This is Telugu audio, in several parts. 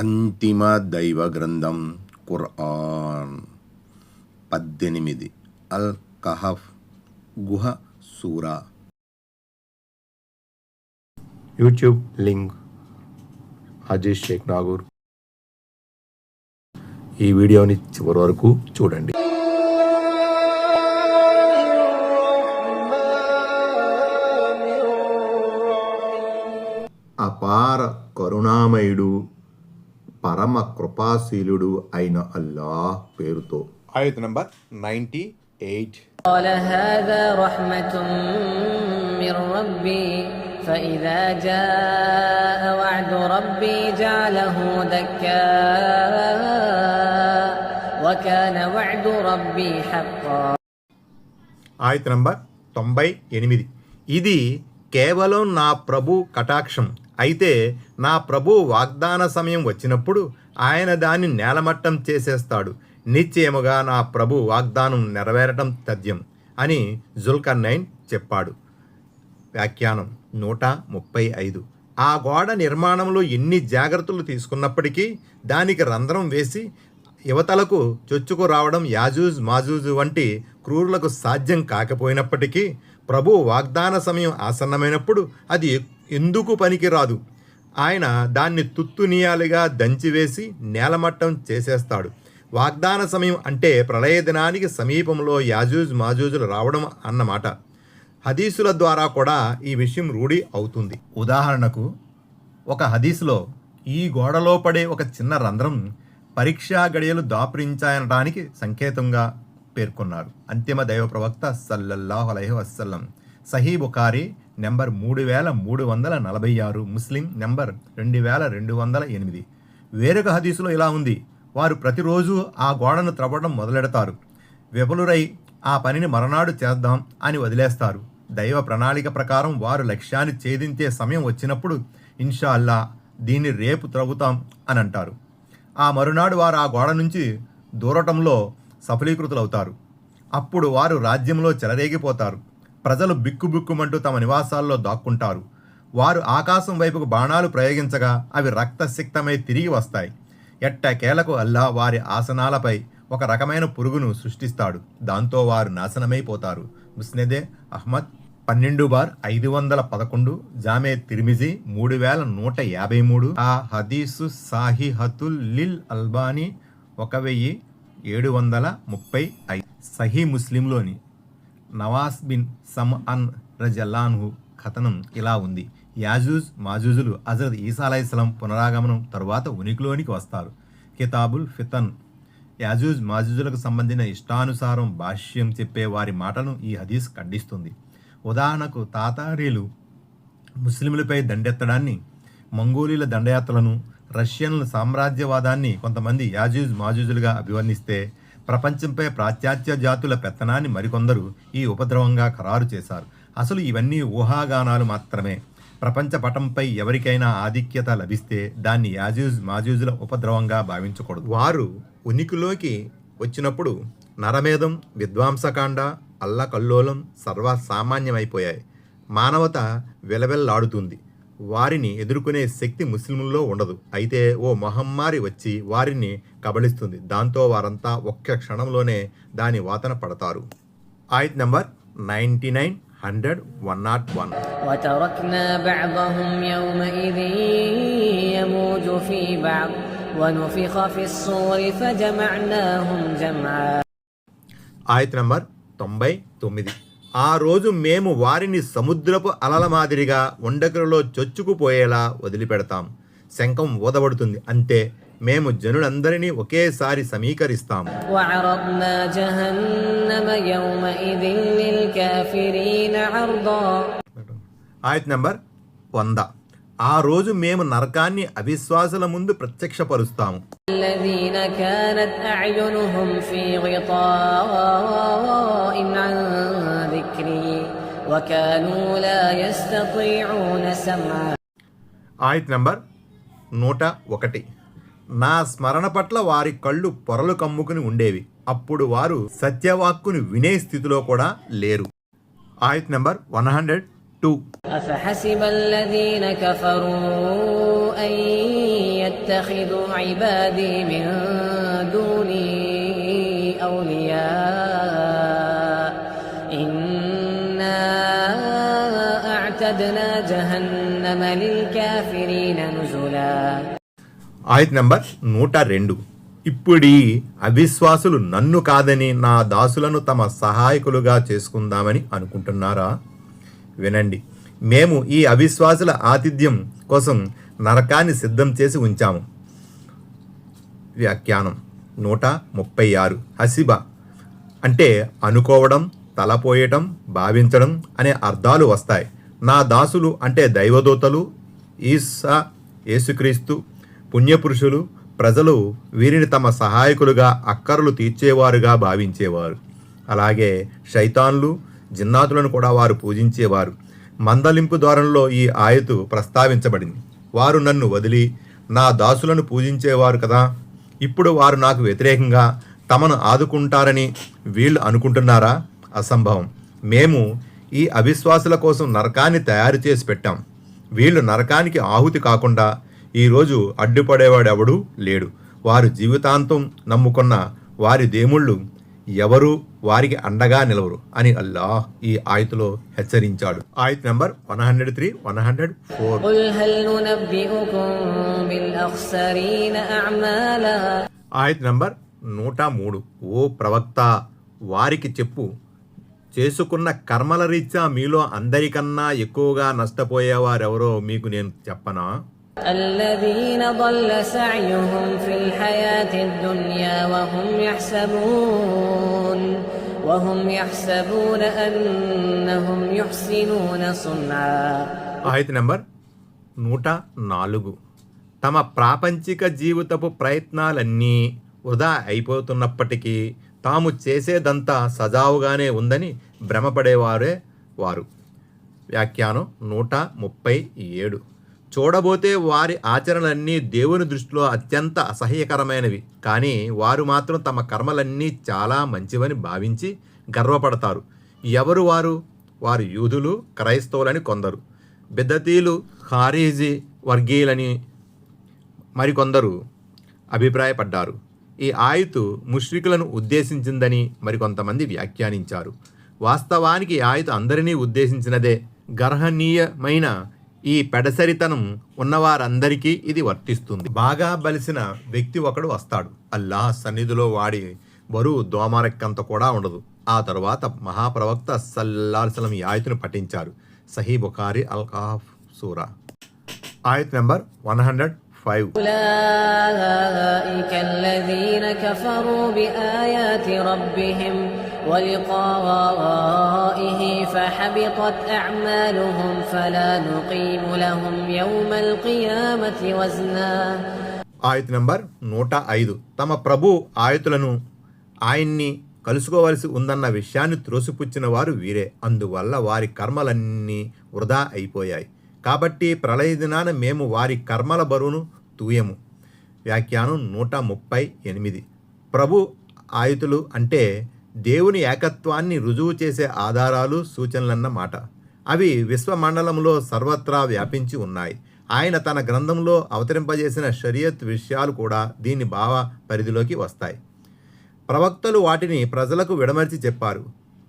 అంతిమ దైవ గ్రంథం ఖురాన్. 18 అల్ కహఫ్ గుహ సూరా. YouTube link Aziz Shaik Nagoor. ఈ వీడియోని చివరి వరకు చూడండి. అపార కరుణామయుడు పరమ కృపాశీలుడు అయిన అల్లాహ్ పేరుతో. ఆయత్ నంబర్ 98. قال هذا رحمة من ربي فإذا جاء وعد ربي جعله دكا وكان وعد ربي حقا. ఆయత్ నంబర్ 98. ఇది కేవలం నా ప్రభు కటాక్షం. అయితే నా ప్రభు వాగ్దాన సమయం వచ్చినప్పుడు ఆయన దాన్ని నేలమట్టం చేసేస్తాడు. నిశ్చయముగా నా ప్రభు వాగ్దానం నెరవేరటం తథ్యం అని జుల్కర్నైన్ చెప్పాడు. వ్యాఖ్యానం 135. ఆ గోడ నిర్మాణంలో ఎన్ని జాగ్రత్తలు తీసుకున్నప్పటికీ దానికి రంధ్రం వేసి యువతలకు చొచ్చుకు రావడం యాజూజ్ మాజూజ్ వంటి క్రూరులకు సాధ్యం కాకపోయినప్పటికీ ప్రభు వాగ్దాన సమయం ఆసన్నమైనప్పుడు అది ఎందుకు పనికిరాదు. ఆయన దాన్ని తుత్తునియాలుగా దంచివేసి నేలమట్టం చేసేస్తాడు. వాగ్దాన సమయం అంటే ప్రళయ దినానికి సమీపంలో యాజూజ్ మాజూజులు రావడం అన్నమాట. హదీసుల ద్వారా కూడా ఈ విషయం రూఢి అవుతుంది. ఉదాహరణకు ఒక హదీసులో ఈ గోడలో పడే ఒక చిన్న రంధ్రం పరీక్షా గడియలు దాపురించాయనడానికి సంకేతంగా పేర్కొన్నారు. అంతిమ దైవ ప్రవక్త సల్లల్లాహు అలైహి వసల్లం. సహీ బుఖారీ నెంబర్ 3346, ముస్లిం నెంబర్ 2208. వేరొక హదీసులో ఇలా ఉంది: వారు ప్రతిరోజు ఆ గోడను త్రవ్వడం మొదలెడతారు. విఫలురై ఆ పనిని మరనాడు చేద్దాం అని వదిలేస్తారు. దైవ ప్రణాళిక ప్రకారం వారు లక్ష్యాన్ని ఛేదించే సమయం వచ్చినప్పుడు ఇన్షా అల్లా దీన్ని రేపు త్రవ్వుతాం అని అంటారు. ఆ మరునాడు వారు ఆ గోడ నుంచి దూరటంలో సఫలీకృతులవుతారు. అప్పుడు వారు రాజ్యంలో చెలరేగిపోతారు. ప్రజలు బిక్కుబిక్కుమంటూ తమ నివాసాల్లో దాక్కుంటారు. వారు ఆకాశం వైపుకు బాణాలు ప్రయోగించగా అవి రక్తసిక్తమై తిరిగి వస్తాయి. ఎట్టకేలకు అల్లా వారి ఆసనాలపై ఒక రకమైన పురుగును సృష్టిస్తాడు. దాంతో వారు నాశనమైపోతారు. ముస్నెదే అహ్మద్ 12/511, జామే తిర్మిజీ 3153. ఆ హదీసు సాహిహతుల్ లిల్ అల్బానీ 1735. సహీ ముస్లింలోని నవాస్ బిన్ సమ్అన్ రజల్లాన్హు కథనం ఇలా ఉంది: యాజూజ్ మాజూజులు హజరత్ ఈసా అలైహిస్సలాం పునరాగమనం తరువాత ఉనికిలోనికి వస్తారు. కితాబుల్ ఫితన్. యాజూజ్ మాజూజులకు సంబంధించిన ఇష్టానుసారం భాష్యం చెప్పే వారి మాటలను ఈ హదీస్ ఖండిస్తుంది. ఉదాహరణకు తాతారీలు ముస్లింలపై దండెత్తడాన్ని, మంగోలీల దండయాత్రలను, రష్యన్ల సామ్రాజ్యవాదాన్ని కొంతమంది యాజూజ్ మాజూజులుగా అభివర్ణిస్తే ప్రపంచంపై పాశ్చాత్య జాతుల పెత్తనాన్ని మరికొందరు ఈ ఉపద్రవంగా ఖరారు చేశారు. అసలు ఇవన్నీ ఊహాగానాలు మాత్రమే. ప్రపంచ పటంపై ఎవరికైనా ఆధిక్యత లభిస్తే దాన్ని యాజూజ్ మాజూజుల ఉపద్రవంగా భావించకూడదు. వారు ఉనికిలోకి వచ్చినప్పుడు నరమేధం, విధ్వంసకాండ, అల్లకల్లోలం సర్వసామాన్యమైపోయాయి. మానవత వెలవెల్లాడుతుంది. వారిని ఎదుర్కొనే శక్తి ముస్లింల్లో ఉండదు. అయితే ఓ మహమ్మారి వచ్చి వారిని కబళిస్తుంది. దాంతో వారంతా ఒక్క క్షణంలోనే దాని వాతన పడతారు. ఆయత్ నంబర్ 99, 100, 101. وتركنا بعضهم يومئذ يموج في بعض ونفخ في الصور فجمعناهم جمعا. ఆయత్ నంబర్ 99. ఆ రోజు మేము వారిని సముద్రపు అలల మాదిరిగా ఉండకలలో చొచ్చుకుపోయేలా వదిలిపెడతాం. శంఖం ఊదబడుతుంది. అంతే, మేము జనులందరినీ ఒకేసారి సమీకరిస్తాం. وعرضنا جهنم يومئذ للكافرين عرضا. ఆయత్ నంబర్ 100. ఆ రోజు మేము నరకాన్ని అవిశ్వాసుల ముందు ప్రత్యక్షపరుస్తాము. الذين كانت أعينهم في غطاء عن ذكري وكانوا لا يستطيعون سمعا. ఆయత్ నంబర్ 101. నా స్మరణ పట్ల వారి కళ్ళు పొరలు కమ్ముకుని ఉండేవి. అప్పుడు వారు సత్యవాక్కుని వినే స్థితిలో కూడా లేరు. ఆయత్ నంబర్ 102. أفحسب الذين كفروا أن اتخذوا عبادي من دوني أولياء إنا أعتدنا جهنم للكافرين نزلا. ఆయత్ నంబర్ 102. ఇప్పుడీ అవిశ్వాసులు నన్ను కాదని నా దాసులను తమ సహాయకులుగా చేసుకుందామని అనుకుంటున్నారా? వినండి, మేము ఈ అవిశ్వాసుల ఆతిథ్యం కోసం నరకాన్ని సిద్ధం చేసి ఉంచాము. వ్యాఖ్యానం 136. హసిబ అంటే అనుకోవడం, తలపోయటం, భావించడం అనే అర్థాలు వస్తాయి. నా దాసులు అంటే దైవదూతలు, ఈసా, యేసుక్రీస్తు, పుణ్యపురుషులు, ప్రజలు వీరిని తమ సహాయకులుగా, అక్కర్లు తీర్చేవారుగా భావించేవారు. అలాగే శైతాన్లు, జిన్నాతులను కూడా వారు పూజించేవారు. మందలింపు ద్వారంలో ఈ ఆయతు ప్రస్తావించబడింది. వారు నన్ను వదిలి నా దాసులను పూజించేవారు కదా, ఇప్పుడు వారు నాకు వ్యతిరేకంగా తమను ఆదుకుంటారని వీళ్ళు అనుకుంటున్నారా? అసంభవం. మేము ఈ అవిశ్వాసుల కోసం నరకాన్ని తయారు చేసి పెట్టాం. వీళ్ళు నరకానికి ఆహుతి కాకుండా ఈరోజు అడ్డుపడేవాడెవడూ లేడు. వారు జీవితాంతం నమ్ముకున్న వారి దేవుళ్ళు ఎవరు వారికి అండగా నిలవరు అని అల్లాహ్ ఈ ఆయతులో హెచ్చరించాడు. ఆయత్ నంబర్ 103, 104. قل هل ننبئكم بالأخسرين أعمالا. ఆయత్ నంబర్ 103. ఓ ప్రవక్త, వారికి చెప్పు, చేసుకున్న కర్మల రీత్యా మీలో అందరికన్నా ఎక్కువగా నష్టపోయేవారెవరో మీకు నేను చెప్పనా? الذين ضل سعيهم في الحياة الدنيا وهم يحسبون أنهم يحسنون صنعا. ఆయత్ నంబర్ 104. తమ ప్రాపంచిక జీవితపు ప్రయత్నాలన్నీ వృధా అయిపోతున్నప్పటికీ తాము చేసేదంతా సజావుగానే ఉందని భ్రమపడేవారే వారు. వ్యాఖ్యానం 137. చూడబోతే వారి ఆచరణలన్నీ దేవుని దృష్టిలో అత్యంత అసహ్యకరమైనవి, కానీ వారు మాత్రం తమ కర్మలన్నీ చాలా మంచివని భావించి గర్వపడతారు. ఎవరు వారు? వారు యూదులు, క్రైస్తవులని కొందరు, బిద్దతీలు, ఖారీజీ వర్గీయులని మరికొందరు అభిప్రాయపడ్డారు. ఈ ఆయతు ముష్రికులను ఉద్దేశించిందని మరికొంతమంది వ్యాఖ్యానించారు. వాస్తవానికి ఈ ఆయతు అందరినీ ఉద్దేశించినదే. గర్హనీయమైన ఈ పెడసరితనం ఉన్నవారందరికీ ఇది వర్తిస్తుంది. బాగా బలిసిన వ్యక్తి ఒకడు వస్తాడు. అల్లాహ్ సన్నిధిలో వాడి బరువు దోమరెక్కంత కూడా ఉండదు. ఆ తరువాత మహాప్రవక్త సల్లల్లాహు అలైహి వసల్లం ఈ ఆయతును పఠించారు. సహీ బుఖారీ అల్-కహఫ్ సూరా. ఆయత్ నంబర్ 105. أولئك الذين كفروا بآيات ربهم ولقائه فحبطت أعمالهم فلا نقيم لهم يوم القيامة وزنا. ఆయత్ నంబర్ 105. తమ ప్రభు ఆయతులను, ఆయన్ని కలుసుకోవలసి ఉందన్న విషయాన్ని త్రోసిపుచ్చిన వారు వీరే. అందువల్ల వారి కర్మలన్నీ వృధా అయిపోయాయి. కాబట్టి ప్రళయ దినాన మేము వారి కర్మల బరువును తూయము. వ్యాఖ్యానం 138. ప్రభు ఆయతులు అంటే దేవుని ఏకత్వాన్ని రుజువు చేసే ఆధారాలు, సూచనలన్న మాట. అవి విశ్వమండలంలో సర్వత్రా వ్యాపించి ఉన్నాయి. ఆయన తన గ్రంథంలో అవతరింపజేసిన షరియత్ విషయాలు కూడా దీని భావ పరిధిలోకి వస్తాయి. ప్రవక్తలు వాటిని ప్రజలకు విడమర్చి చెప్పారు.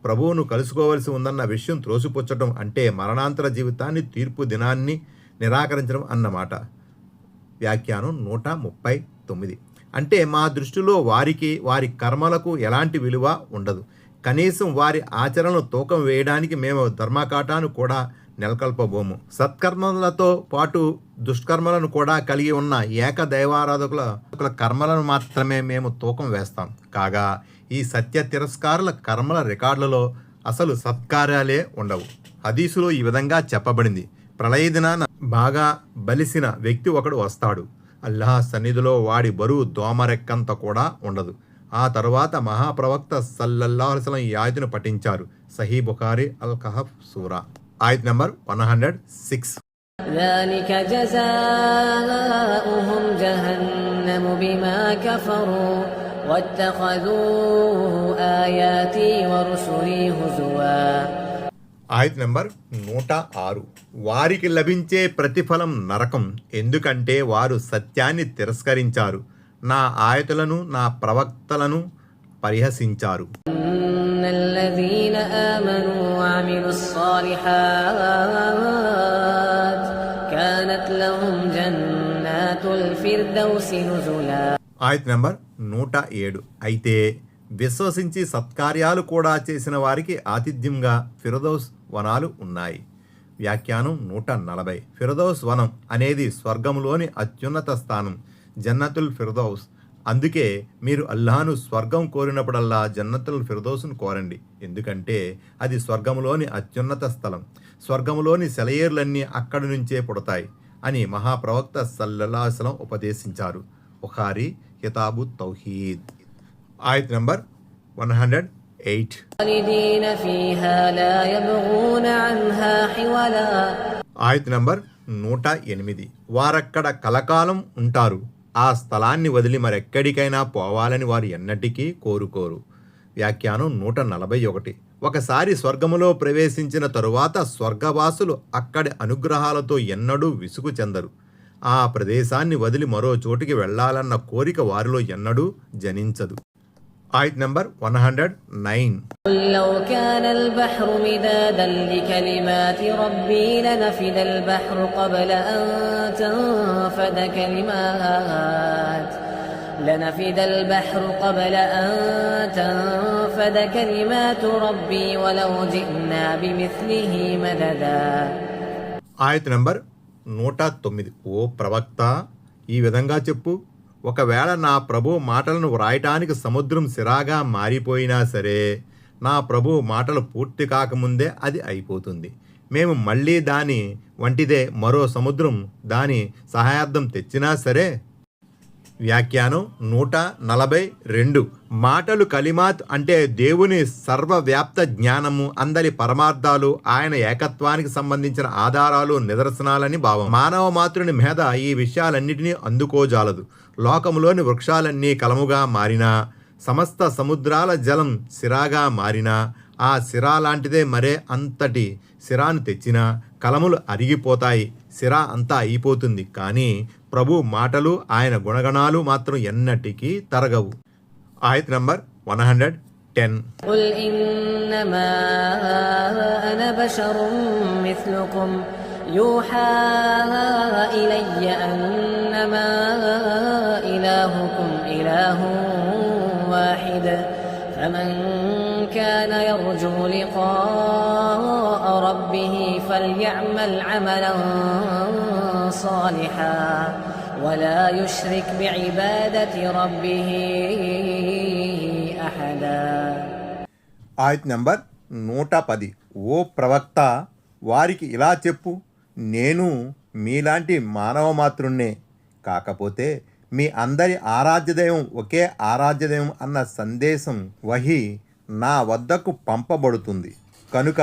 ప్రభువును కలుసుకోవలసి ఉందన్న విషయం త్రోసిపుచ్చటం అంటే మరణాంతర జీవితాన్ని, తీర్పు దినాన్ని నిరాకరించడం అన్నమాట. వ్యాఖ్యానం 139. అంటే మా దృష్టిలో వారికి, వారి కర్మలకు ఎలాంటి విలువ ఉండదు. కనీసం వారి ఆచరణను తూకం వేయడానికి మేము ధర్మకాటాను కూడా నెలకొల్పబోము. సత్కర్మలతో పాటు దుష్కర్మలను కూడా కలిగి ఉన్న ఏక దైవారాధకుల కర్మలను మాత్రమే మేము తూకం వేస్తాం. కాగా ఈ సత్య తిరస్కారుల కర్మల రికార్డులలో అసలు సత్కార్యాలే ఉండవు. హదీసులో ఈ విధంగా చెప్పబడింది. ప్రళయ దినాన బాగా బలిసిన వ్యక్తి ఒకడు వస్తాడు. అల్లాహ్ సన్నిధిలో వాడి బరువు దోమరెక్కంత కూడా ఉండదు. ఆ తరువాత మహాప్రవక్త సల్లల్లాహు అలైహి వసల్లం ఈ ఆయతును పఠించారు. సహీ బుఖారీ అల్-కహఫ్ సూరా. ఆయత్ నంబర్ 106. ذلك جزاؤهم جهنم بما كفروا واتخذوا آياتي ورسلي هزوا. ఆయత్ నంబర్ 106. వారికి లభించే ప్రతిఫలం నరకం, ఎందుకంటే వారు సత్యాన్ని తిరస్కరించారు, నా ఆయతులను నా ప్రవక్తలను పరిహసించారు. إن الذين آمنوا وعملوا الصالحات كانت لهم جنات الفردوس نزلا. ఆయత్ నంబర్ 107. అయితే విశ్వసించి సత్కార్యాలు కూడా చేసిన వారికి ఆతిథ్యంగా ఫిరదౌస్ వనాలు ఉన్నాయి. వ్యాఖ్యానం 140. ఫిరదౌస్ వనం అనేది స్వర్గంలోని అత్యున్నత స్థానం, జన్నతుల్ ఫిరదౌస్. అందుకే మీరు అల్లాహను స్వర్గం కోరినప్పుడల్లా జన్నతుల్ ఫిరదౌస్ను కోరండి, ఎందుకంటే అది స్వర్గంలోని అత్యున్నత స్థలం. స్వర్గంలోని సెలయేర్లన్నీ అక్కడి నుంచే పుడతాయి అని మహాప్రవక్త సల్లల్లాహు అలైహి వసల్లం ఉపదేశించారు. బుఖారీ కితాబు తౌహీద్. ఆయత్ నంబర్ 108. خالدين فيها لا يبغون عنها حولا. ఆయత్ నంబర్ 108. వారక్కడ కలకాలం ఉంటారు, ఆ స్థలాన్ని వదిలి మరెక్కడికైనా పోవాలని వారు ఎన్నటికీ కోరుకోరు. వ్యాఖ్యానం 141. ఒకసారి స్వర్గములో ప్రవేశించిన తరువాత స్వర్గవాసులు అక్కడి అనుగ్రహాలతో ఎన్నడూ విసుగు చెందరు. ఆ ప్రదేశాన్ని వదిలి మరో చోటికి వెళ్లాలన్న కోరిక వారిలో ఎన్నడూ జనించదు. ఆయత్ నంబర్ 109. قل لو كان البحر مدادا لكلمات ربي لنفد البحر قبل أن تنفد كلمات ربي ولو جئنا بمثله مددا. ఆయత్ నంబర్ 109. ఓ ప్రవక్త, ఈ విధంగా చెప్పు, ఒకవేళ నా ప్రభు మాటలను వ్రాయటానికి సముద్రం సిరాగా మారిపోయినా సరే, నా ప్రభు మాటలు పూర్తి కాకముందే అది అయిపోతుంది. మేము మళ్ళీ దాని వంటిదే మరో సముద్రం దాని సహాయార్థం తెచ్చినా సరే. వ్యాఖ్యానం 142. మాటలు కలిమాత్ అంటే దేవుని సర్వవ్యాప్త జ్ఞానము, అందరి పరమార్థాలు, ఆయన ఏకత్వానికి సంబంధించిన ఆధారాలు, నిదర్శనాలని భావం. మానవ మాతృని మేధ ఈ విషయాలన్నిటినీ అందుకోజాలదు. లోకములోని వృక్షాలన్నీ కలముగా మారినా, సమస్త సముద్రాల జలం సిరాగా మారినా, ఆ సిరా లాంటిదే మరే అంతటి సిరాను తెచ్చినా కలములు అరిగిపోతాయి, సిరా అంతా అయిపోతుంది. కానీ ప్రభు మాటలు, ఆయన గుణగణాలు మాత్రం ఎన్నటికీ తరగవు. ఆయత్ నంబర్ 110. قل إنما أنا بشر مثلكم يوحى إلي أنما إلهكم إله واحد فمن كان يرجو لقاء ربه فليعمل عملا صالحا ولا يشرك بعبادة ربه أحدا. ఆయత్ నంబర్ 110. ఓ ప్రవక్త, వారికి ఇలా చెప్పు, నేను మీలాంటి మానవ మాతృన్నే, కాకపోతే మీ అందరి ఆరాధ్యదైవం ఒకే ఆరాధ్యదైవం అన్న సందేశం వహీ నా వద్దకు పంపబడుతుంది. కనుక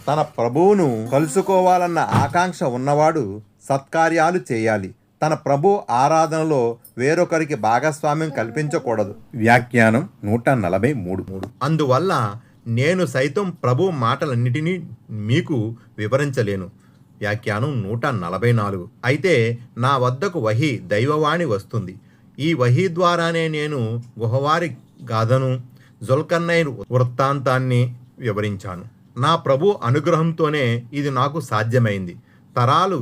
తన ప్రభువును కలుసుకోవాలన్న ఆకాంక్ష ఉన్నవాడు సత్కార్యాలు చేయాలి. తన ప్రభు ఆరాధనలో వేరొకరికి భాగస్వామ్యం కల్పించకూడదు. వ్యాఖ్యానం 143. అందువల్ల నేను సైతం ప్రభు మాటలన్నిటినీ మీకు వివరించలేను. వ్యాఖ్యానం 144. అయితే నా వద్దకు వహీ దైవవాణి వస్తుంది. ఈ వహీ ద్వారానే నేను గుహవారి గాథను, జుల్కర్నైన్ వృత్తాంతాన్ని వివరించాను. నా ప్రభు అనుగ్రహంతోనే ఇది నాకు సాధ్యమైంది. తరాలు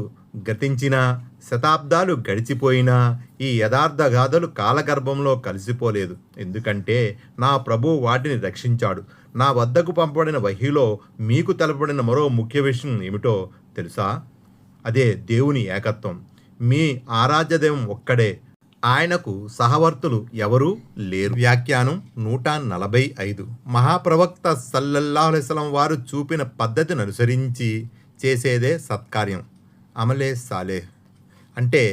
గతించినా, శతాబ్దాలు గడిచిపోయినా ఈ యథార్థ గాథలు కాలగర్భంలో కలిసిపోలేదు, ఎందుకంటే నా ప్రభు వాటిని రక్షించాడు. నా వద్దకు పంపబడిన వహీలో మీకు తెలపబడిన మరో ముఖ్య విషయం ఏమిటో తెలుసా? అదే దేవుని ఏకత్వం. మీ ఆరాధ్యదైవం ఒక్కడే, ఆయనకు సహవర్తులు ఎవరూ లేరు. వ్యాఖ్యానం 145. మహాప్రవక్త సల్లల్లాహు అలైహి వసల్లం వారు చూపిన పద్ధతిని అనుసరించి చేసేదే సత్కార్యం, అమలే సాలేహ్. అంటే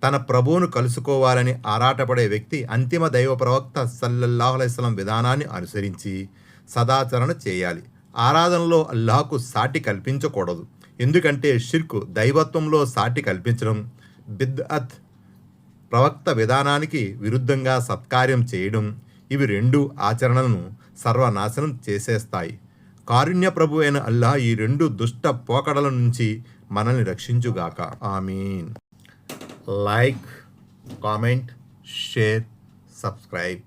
తన ప్రభువును కలుసుకోవాలని ఆరాటపడే వ్యక్తి అంతిమ దైవ ప్రవక్త సల్లల్లాహు అలైహి వసల్లం విధానాన్ని అనుసరించి సదాచరణ చేయాలి. ఆరాధనలో అల్లాహకు సాటి కల్పించకూడదు, ఎందుకంటే షిర్కు, దైవత్వంలో సాటి కల్పించడం, బిద్అత్, ప్రవక్త విధానానికి విరుద్ధంగా సత్కార్యం చేయడం, ఇవి రెండు ఆచరణలను సర్వనాశనం చేసేస్తాయి. కారుణ్య ప్రభు అయిన అల్లా ఈ 2 దుష్ట పోకడల నుంచి మనల్ని రక్షించుగాక. ఆమీన్. Like, comment, share, subscribe.